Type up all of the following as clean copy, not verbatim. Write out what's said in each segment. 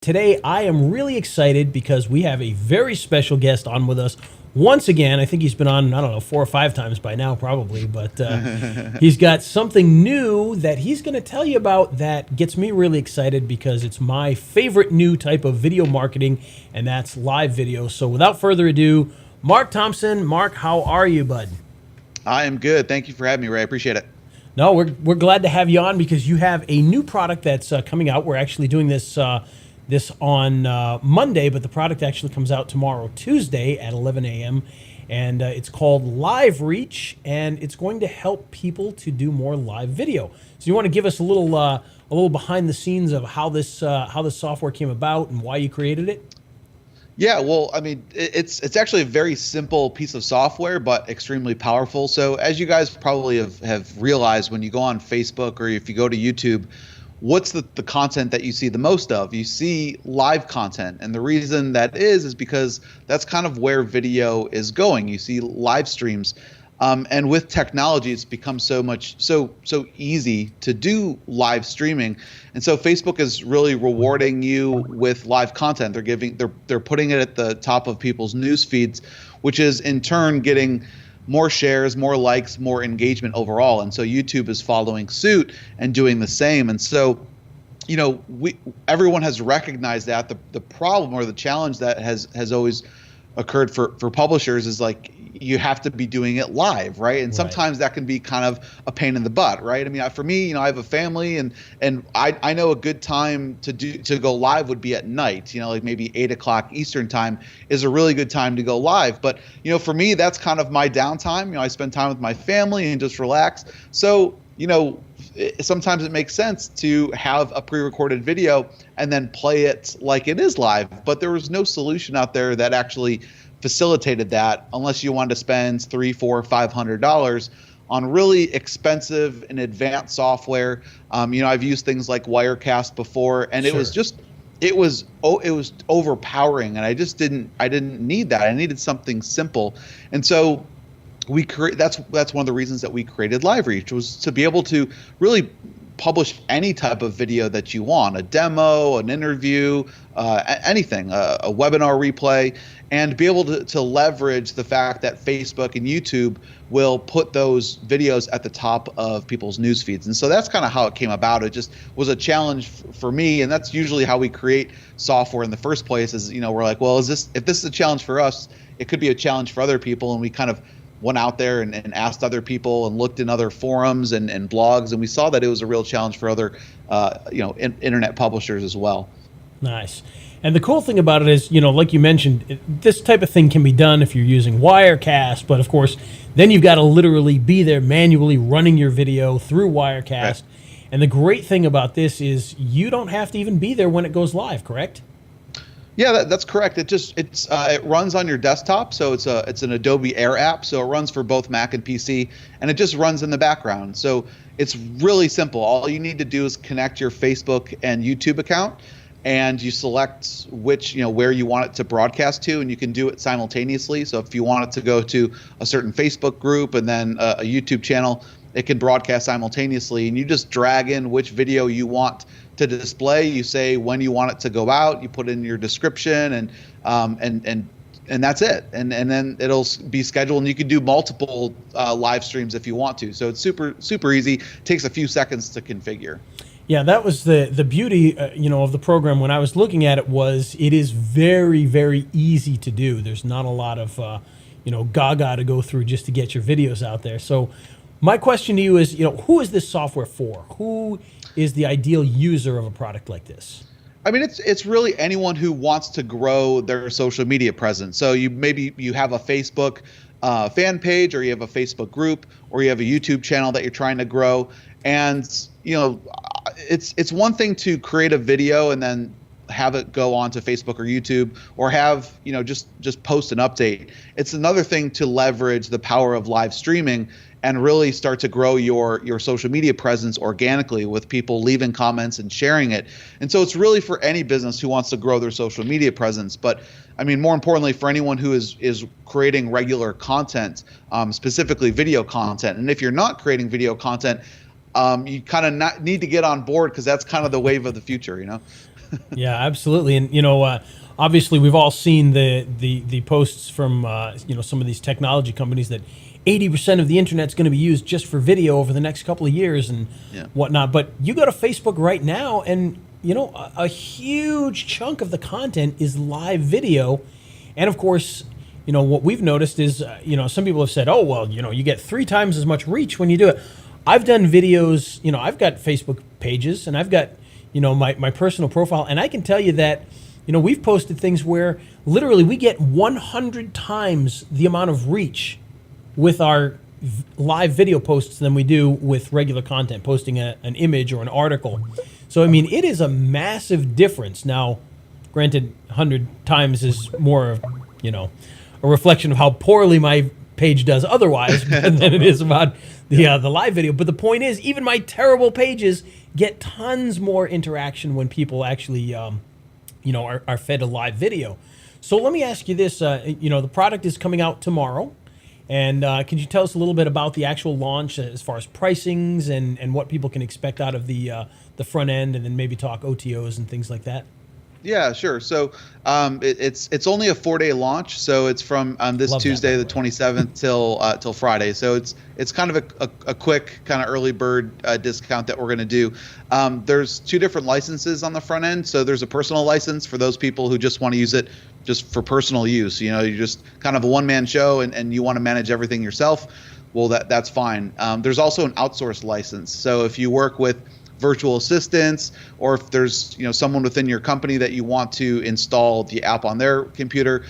today I am really excited because we have a very special guest on with us once again. I think he's been on, I don't know, 4 or 5 times by now probably, but he's got something new that he's going to tell you about that gets me really excited because it's my favorite new type of video marketing, and that's live video. So without further ado, Mark Thompson. Mark, how are you, bud? I am good. Thank you for having me, Ray. I appreciate it. No, we're glad to have you on because you have a new product that's coming out. We're actually doing this on Monday, but the product actually comes out tomorrow, Tuesday at 11 a.m. And it's called LiveReach, and it's going to help people to do more live video. So you want to give us a little behind the scenes of how this software came about and why you created it? Yeah, well, I mean, it's actually a very simple piece of software, but extremely powerful. So as you guys probably have realized, when you go on Facebook or if you go to YouTube, what's the content that you see the most of? You see live content. And the reason that is because that's kind of where video is going. You see live streams. And with technology, it's become so easy to do live streaming. And so Facebook is really rewarding you with live content. They're putting it at the top of people's news feeds, which is in turn getting more shares, more likes, more engagement overall. And so YouTube is following suit and doing the same. And so, you know, everyone has recognized that the problem or the challenge that has always occurred for publishers is like you have to be doing it live, right? And sometimes that can be kind of a pain in the butt, right? I mean, for me, you know, I have a family, and I know a good time to go live would be at night. You know, like maybe 8 o'clock Eastern time is a really good time to go live. But you know, for me, that's kind of my downtime. You know, I spend time with my family and just relax. So you know, sometimes it makes sense to have a pre-recorded video and then play it like it is live. But there was no solution out there that actually facilitated that unless you wanted to spend $300, $400, $500 on really expensive and advanced software. You know, I've used things like Wirecast before, and Sure. it was overpowering, and I didn't need that. I needed something simple. And so that's one of the reasons that we created LiveReach, was to be able to really publish any type of video that you want, a demo, an interview, anything, a webinar replay, and be able to leverage the fact that Facebook and YouTube will put those videos at the top of people's news feeds. And so that's kind of how it came about. It just was a challenge for me, and that's usually how we create software in the first place. Is, you know, we're like, well, if this is a challenge for us, it could be a challenge for other people, and we kind of went out there and asked other people and looked in other forums and blogs, and we saw that it was a real challenge for other internet publishers as well. Nice. And the cool thing about it is, you know, like you mentioned, this type of thing can be done if you're using Wirecast, but of course, then you've got to literally be there manually running your video through Wirecast. Right. And the great thing about this is you don't have to even be there when it goes live, correct? Yeah, that's correct. It runs on your desktop, so it's an Adobe Air app, so it runs for both Mac and PC, and it just runs in the background. So it's really simple. All you need to do is connect your Facebook and YouTube account, and you select where you want it to broadcast to, and you can do it simultaneously. So if you want it to go to a certain Facebook group and then a YouTube channel, it can broadcast simultaneously, and you just drag in which video you want to display. You say when you want it to go out, you put in your description, and that's it. And then it'll be scheduled, and you can do multiple live streams if you want to. So it's super easy. It takes a few seconds to configure. Yeah, that was the beauty, of the program when I was looking at it. Was it is very, very easy to do. There's not a lot of gaga to go through just to get your videos out there. So my question to you is, who is this software for? Who is the ideal user of a product like this? I mean, it's really anyone who wants to grow their social media presence. So you have a Facebook fan page, or you have a Facebook group, or you have a YouTube channel that you're trying to grow. And it's one thing to create a video and then have it go onto Facebook or YouTube, or have just post an update. It's another thing to leverage the power of live streaming and really start to grow your social media presence organically, with people leaving comments and sharing it. And so it's really for any business who wants to grow their social media presence. But I mean, more importantly, for anyone who is creating regular content, specifically video content. And if you're not creating video content, you kind of need to get on board, because that's kind of the wave of the future, Yeah, absolutely. And obviously, we've all seen the posts from some of these technology companies that 80% of the internet's going to be used just for video over the next couple of years and Yeah. whatnot. But you go to Facebook right now, and a huge chunk of the content is live video, and of course. What we've noticed is, some people have said, oh, well, you get 3 times as much reach when you do it. I've done videos, I've got Facebook pages and I've got, my personal profile. And I can tell you that, we've posted things where literally we get 100 times the amount of reach with our live video posts than we do with regular content, posting an image or an article. So, I mean, it is a massive difference. Now, granted, 100 times is more, a reflection of how poorly my page does otherwise than it is about the live video. But the point is, even my terrible pages get tons more interaction when people actually, are fed a live video. So let me ask you this: the product is coming out tomorrow, and can you tell us a little bit about the actual launch as far as pricings and what people can expect out of the front end, and then maybe talk OTOs and things like that? Yeah, sure. So it's only a 4-day launch, so it's from this Love that, Tuesday, by the the way. 27th till Friday. So it's kind of a quick kind of early bird discount that we're going to do. There's 2 different licenses on the front end. So there's a personal license for those people who just want to use it just for personal use. You're just kind of a one-man show and you want to manage everything yourself. Well, that's fine. There's also an outsourced license. So if you work with virtual assistants, or if there's someone within your company that you want to install the app on their computer,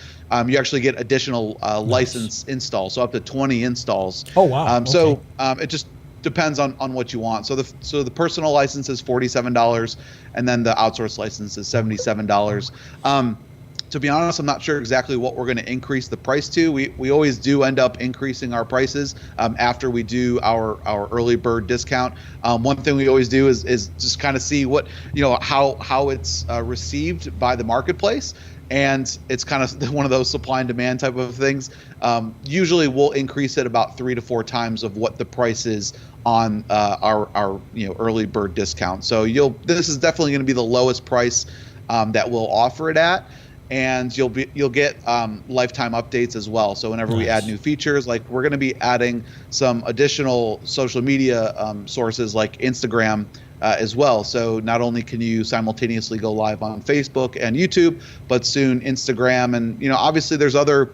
you actually get additional license installs, so up to 20 installs. Oh wow! So it just depends on what you want. So the personal license is $47, and then the outsourced license is $77. To be honest, I'm not sure exactly what we're going to increase the price to. We always do end up increasing our prices after we do our early bird discount. One thing we always do is just kind of see what how it's received by the marketplace, and it's kind of one of those supply and demand type of things. Usually we'll increase it about 3 to 4 times of what the price is on our early bird discount. So this is definitely going to be the lowest price that we'll offer it at. And you'll get lifetime updates as well. So whenever we add new features, like we're going to be adding some additional social media sources like Instagram as well. So not only can you simultaneously go live on Facebook and YouTube, but soon Instagram, and obviously there's other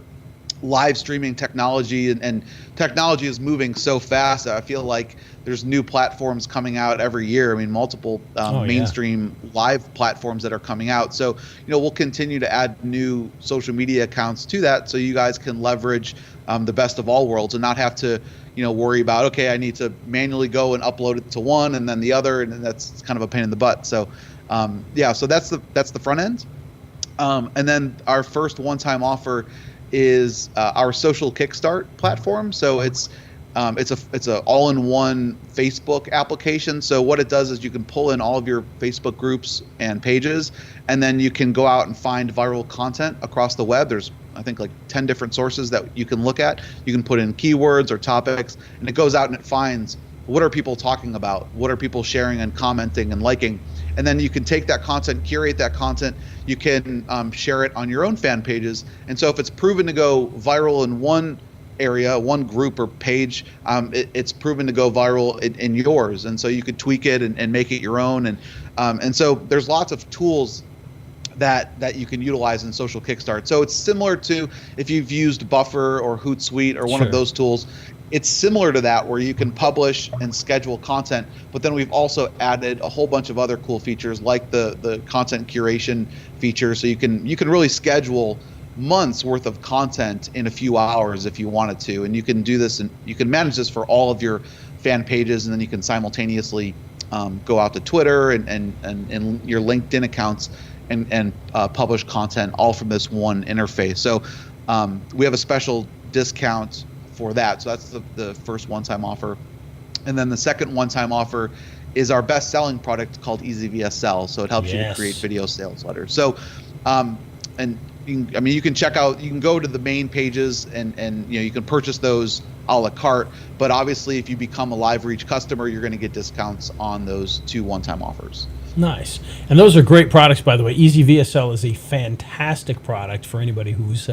live streaming technology, and technology is moving so fast that I feel like there's new platforms coming out every year. I mean, multiple mainstream live platforms that are coming out. So, we'll continue to add new social media accounts to that, so you guys can leverage the best of all worlds and not have to, worry about, okay, I need to manually go and upload it to one and then the other, and that's kind of a pain in the butt. So, so that's the front end. And then our first one-time offer is our social kickstart platform. So it's a all-in-one Facebook application. So what it does is you can pull in all of your Facebook groups and pages, and then you can go out and find viral content across the web. There's, I think, like 10 different sources that you can look at. You can put in keywords or topics, and it goes out and it finds what are people talking about, what are people sharing and commenting and liking. And then you can take that content, curate that content. You can share it on your own fan pages. And so if it's proven to go viral in one area, one group or page, it's proven to go viral in yours. And so you could tweak it and make it your own. And so there's lots of tools that you can utilize in Social Kickstart. So it's similar to if you've used Buffer or Hootsuite or one of those tools. It's similar to that, where you can publish and schedule content, but then we've also added a whole bunch of other cool features like the content curation feature. So you can really schedule months worth of content in a few hours if you wanted to, and you can do this, and you can manage this for all of your fan pages, and then you can simultaneously go out to Twitter and your LinkedIn accounts and publish content all from this one interface. So we have a special discount for that. So that's the first one-time offer. And then the second one-time offer is our best-selling product called EasyVSL. So it helps you to create video sales letters. So you can check out, you can go to the main pages and you can purchase those a la carte, but obviously if you become a LiveReach customer, you're going to get discounts on those 2 one-time offers. Nice. And those are great products, by the way. Easy VSL is a fantastic product for anybody who's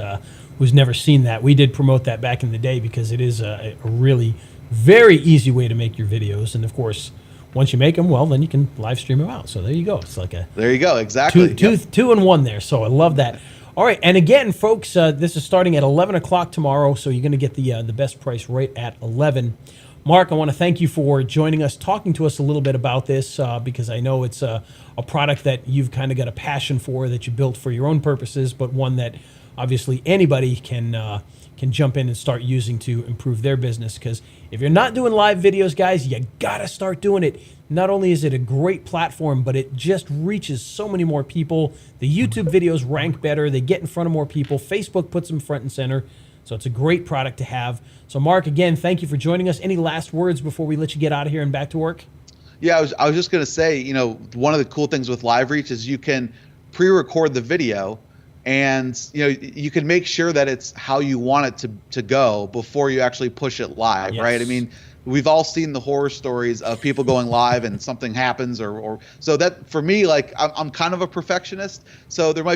never seen that. We did promote that back in the day because it is a really very easy way to make your videos. And of course, once you make them, well, then you can live stream them out. So there you go. It's like a there you go. Exactly. Two in one there. So I love that. All right. And again, folks, this is starting at 11 o'clock tomorrow. So you're going to get the best price right at 11. Mark, I want to thank you for joining us, talking to us a little bit about this, because I know it's a product that you've kind of got a passion for, that you built for your own purposes, but one that obviously anybody can jump in and start using to improve their business. Because if you're not doing live videos, guys, you got to start doing it. Not only is it a great platform, but it just reaches so many more people. The YouTube videos rank better. They get in front of more people. Facebook puts them front and center. So it's a great product to have. So Mark, again, thank you for joining us. Any last words before we let you get out of here and back to work? Yeah, I was just going to say, you know, one of the cool things with LiveReach is you can pre-record the video, and you know, you can make sure that it's how you want it to go before you actually push it live, Yes. right? I mean, we've all seen the horror stories of people going live and something happens, or so that for me, like I'm kind of a perfectionist, so there might be